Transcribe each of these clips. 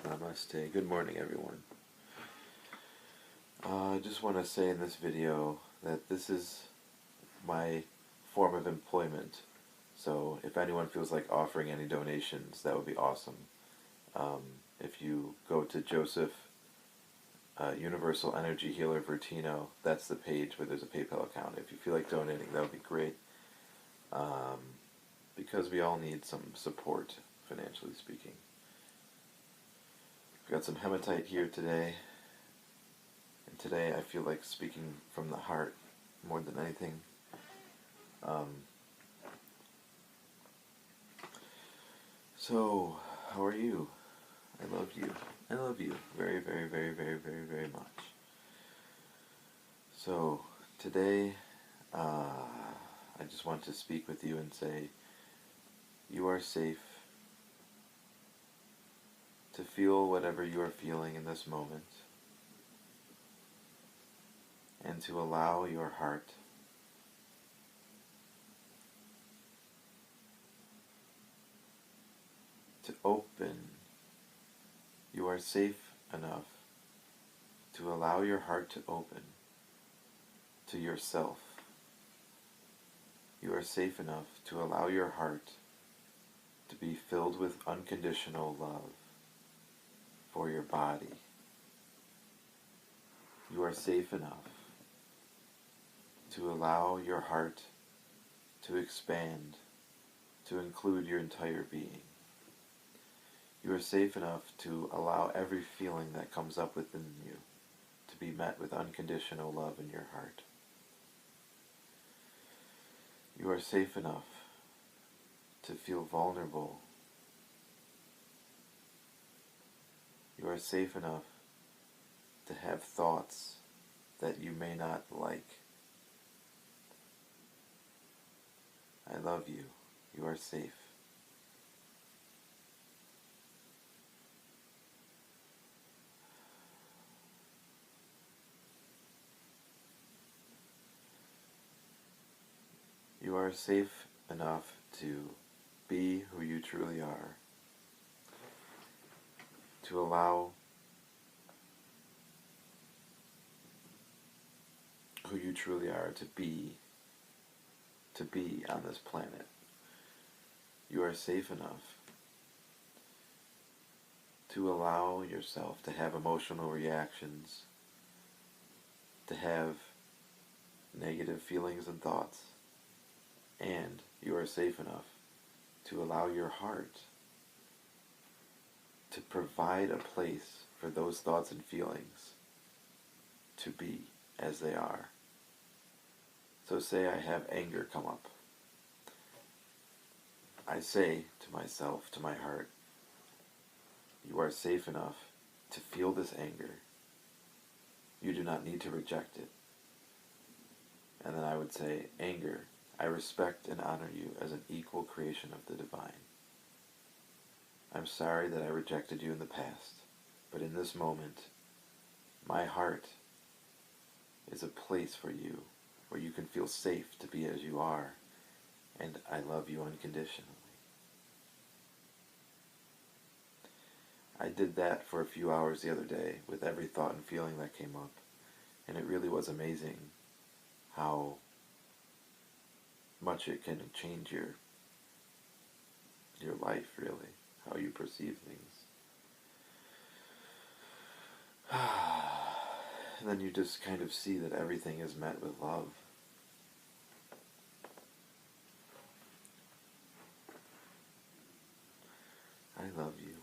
Namaste. Good morning, everyone. I just want to say in this video that this is my form of employment. So if anyone feels like offering any donations, that would be awesome. If you go to Joseph Universal Energy Healer Vertino, that's the page where there's a PayPal account. If you feel like donating, that would be great. Because we all need some support, financially speaking. I've got some hematite here today. And today I feel like speaking from the heart more than anything. So, how are you? I love you. I love you very, very, very, very, very, very much. So, today, I just want to speak with you and say, you are safe to feel whatever you are feeling in this moment, and to allow your heart to open. You are safe enough to allow your heart to open to yourself. You are safe enough to allow your heart to be filled with unconditional love for your body. You are safe enough to allow your heart to expand, to include your entire being. You are safe enough to allow every feeling that comes up within you to be met with unconditional love in your heart. You are safe enough to feel vulnerable. You are safe enough to have thoughts that you may not like. I love you. You are safe. You are safe enough to be who you truly are, to allow who you truly are to be on this planet. You are safe enough to allow yourself to have emotional reactions, to have negative feelings and thoughts, and you are safe enough to allow your heart to provide a place for those thoughts and feelings to be as they are. So say I have anger come up. I say to myself, to my heart, you are safe enough to feel this anger. You do not need to reject it. And then I would say, anger, I respect and honor you as an equal creation of the divine. I'm sorry that I rejected you in the past, but in this moment, my heart is a place for you where you can feel safe to be as you are, and I love you unconditionally. I did that for a few hours the other day with every thought and feeling that came up, and it really was amazing how much it can change your life, really, how you perceive things. And then you just kind of see that everything is met with love. I love you.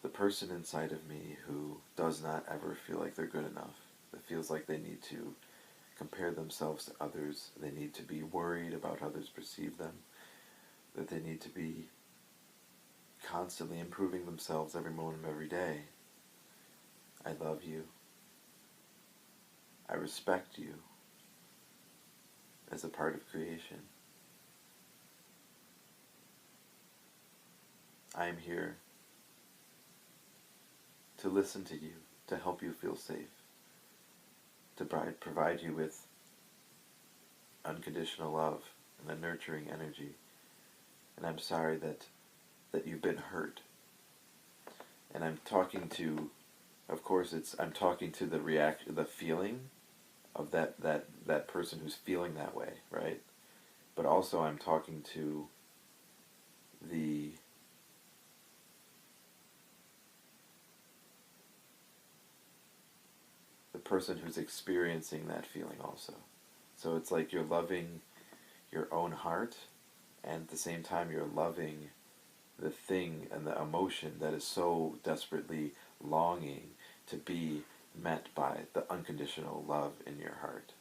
The person inside of me who does not ever feel like they're good enough, that feels like they need to compare themselves to others, they need to be worried about how others perceive them, that they need to be constantly improving themselves every moment of every day. I love you. I respect you as a part of creation. I am here to listen to you, to help you feel safe, to provide you with unconditional love and a nurturing energy. And I'm sorry that that you've been hurt. And I'm talking to, of course, I'm talking to the feeling of that person who's feeling that way, right? But also I'm talking to the person who's experiencing that feeling also. So it's like you're loving your own heart, and at the same time you're loving the thing and the emotion that is so desperately longing to be met by the unconditional love in your heart.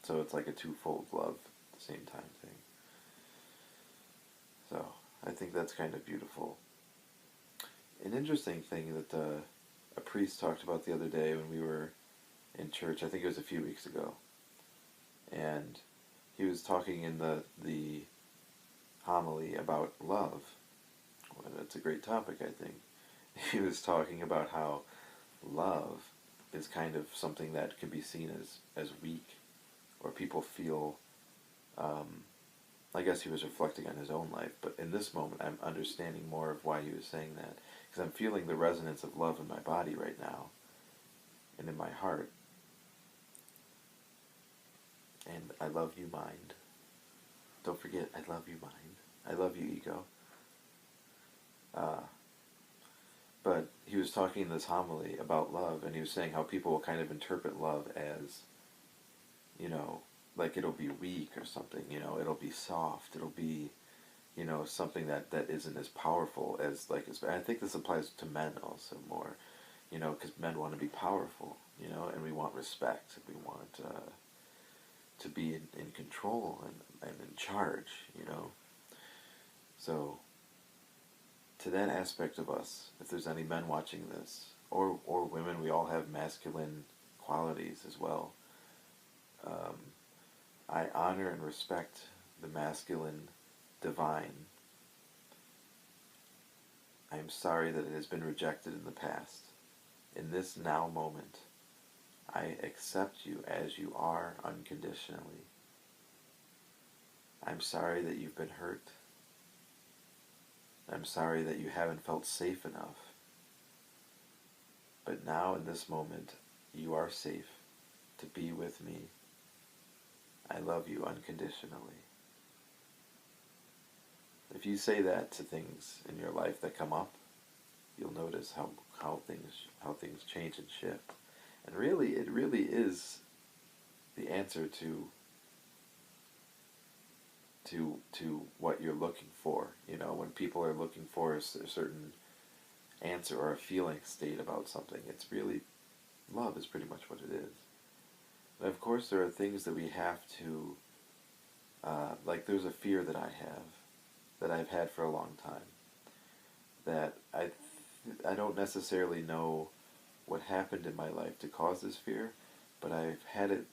So it's like a twofold love at the same time thing. So I think that's kind of beautiful. An interesting thing that a priest talked about the other day when we were in church, I think it was a few weeks ago, and he was talking in the homily about love. Well, that's a great topic, I think. He was talking about how love is kind of something that can be seen as weak, or people feel, I guess he was reflecting on his own life, but in this moment I'm understanding more of why he was saying that, because I'm feeling the resonance of love in my body right now, and in my heart. And I love you, mind. Don't forget, I love you, mind. I love you, ego. But he was talking in this homily about love, and he was saying how people will kind of interpret love as, like it'll be weak or something, it'll be soft, it'll be, something that isn't as powerful as, I think this applies to men also more, because men want to be powerful, and we want respect, we want to be in control and in charge, So, to that aspect of us, if there's any men watching this, or women, we all have masculine qualities as well. I honor and respect the masculine divine. I am sorry that it has been rejected in the past. In this now moment, I accept you as you are unconditionally. I'm sorry that you've been hurt. I'm sorry that you haven't felt safe enough. But now in this moment, you are safe to be with me. I love you unconditionally. If you say that to things in your life that come up, you'll notice how things change and shift. And really, it really is the answer to what you're looking for. When people are looking for a certain answer or a feeling state about something, it's really, love is pretty much what it is. But of course there are things that we have to, like there's a fear that I have, that I've had for a long time, that I don't necessarily know what happened in my life to cause this fear, but I've had it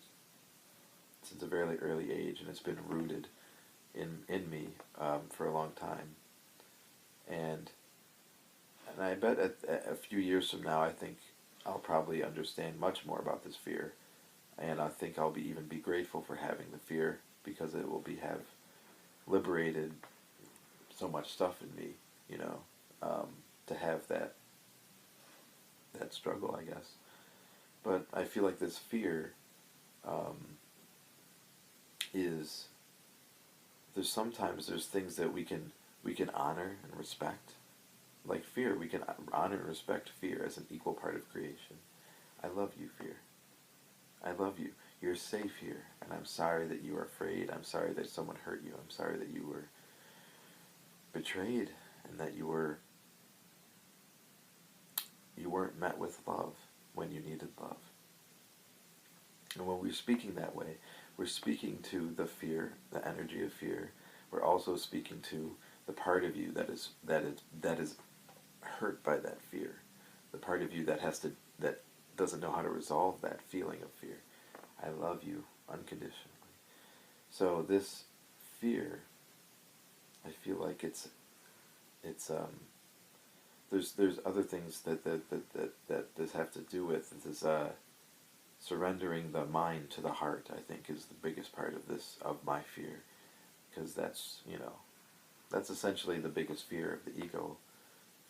since a very early age, and it's been rooted in me for a long time. And I bet a few years from now, I think I'll probably understand much more about this fear, and I think I'll even be grateful for having the fear, because it will have liberated so much stuff in me, to have that struggle, I guess. But I feel like this fear is, there's things that we can honor and respect. Like fear, we can honor and respect fear as an equal part of creation. I love you, fear. I love you. You're safe here, and I'm sorry that you are afraid. I'm sorry that someone hurt you. I'm sorry that you were betrayed, and that you weren't met with love when you needed love. And when we're speaking that way, we're speaking to the fear, the energy of fear. We're also speaking to the part of you that is hurt by that fear, the part of you that doesn't know how to resolve that feeling of fear. I love you unconditionally. So this fear, I feel like it's there's other things that this have to do with. This surrendering the mind to the heart, I think, is the biggest part of my fear, because that's That's essentially the biggest fear of the ego,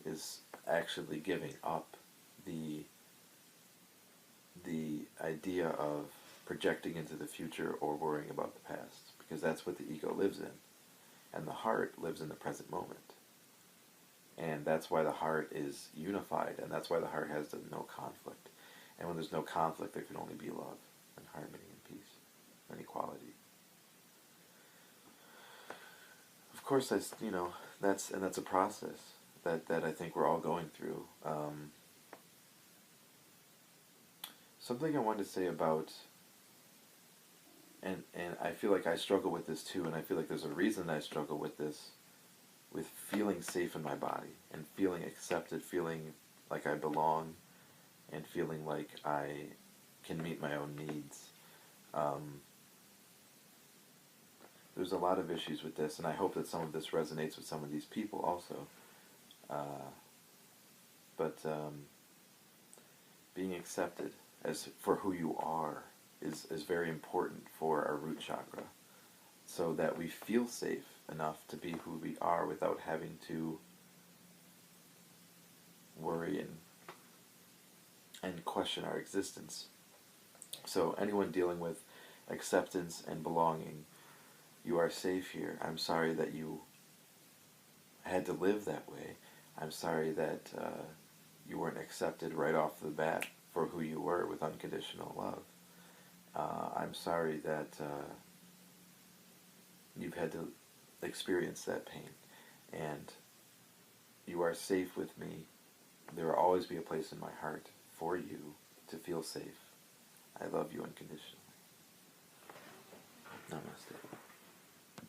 is actually giving up the idea of projecting into the future or worrying about the past, because that's what the ego lives in. And the heart lives in the present moment. And that's why the heart is unified, and that's why the heart has no conflict. And when there's no conflict, there can only be love and harmony and peace and equality. Of course, that's a process that I think we're all going through. Something I wanted to say about, and I feel like I struggle with this too, and I feel like there's a reason I struggle with this, with feeling safe in my body and feeling accepted, feeling like I belong, and feeling like I can meet my own needs. There's a lot of issues with this, and I hope that some of this resonates with some of these people also. But being accepted as for who you are is very important for our root chakra, so that we feel safe enough to be who we are without having to worry and question our existence. So anyone dealing with acceptance and belonging, you are safe here. I'm sorry that you had to live that way. I'm sorry that you weren't accepted right off the bat for who you were with unconditional love. I'm sorry that you've had to experience that pain. And you are safe with me. There will always be a place in my heart for you to feel safe. I love you unconditionally. Namaste.